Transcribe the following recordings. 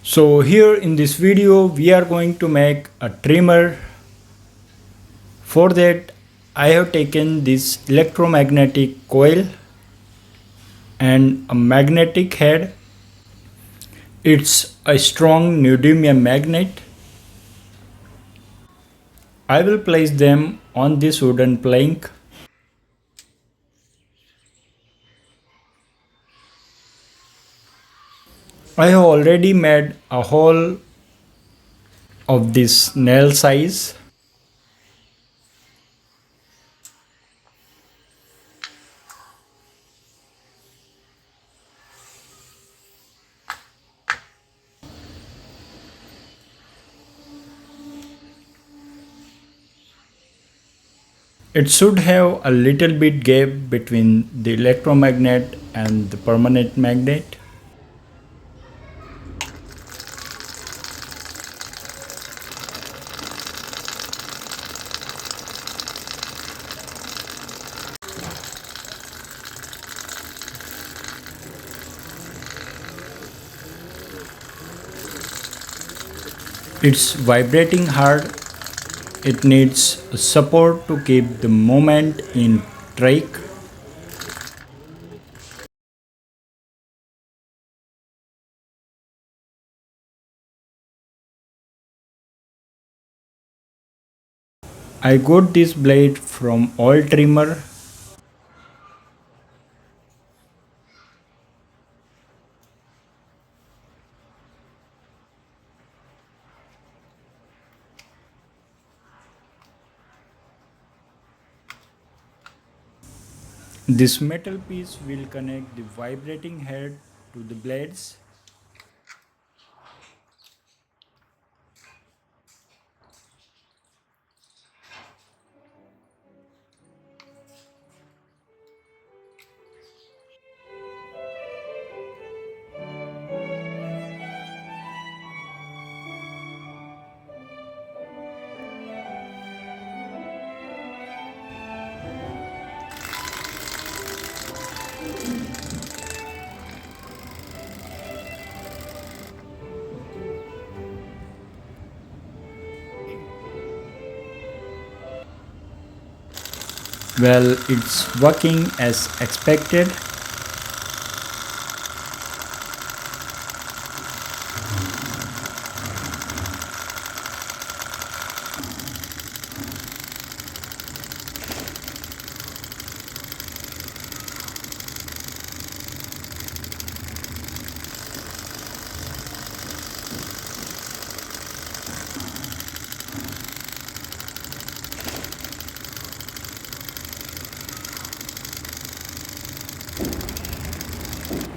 So here in this video we are going to make a trimmer. For that I have taken this electromagnetic coil and a magnetic head. It's a strong neodymium magnet. I will place them on this wooden plank. I have already made a hole of this nail size. It should have a little bit gap between the electromagnet and the permanent magnet. It's vibrating hard. It needs support to keep the movement in track. I got this blade from oil trimmer. This metal piece will connect the vibrating head to the blades. Well, it's working as expected.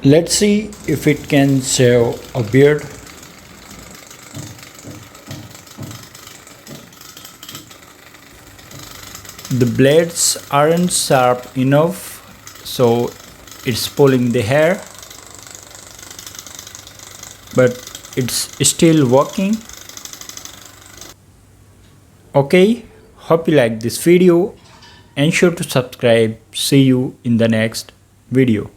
Let's see if it can shave a beard. The blades aren't sharp enough, so it's pulling the hair, but it's still working. Okay, hope you like this video. Ensure to subscribe. See you in the next video.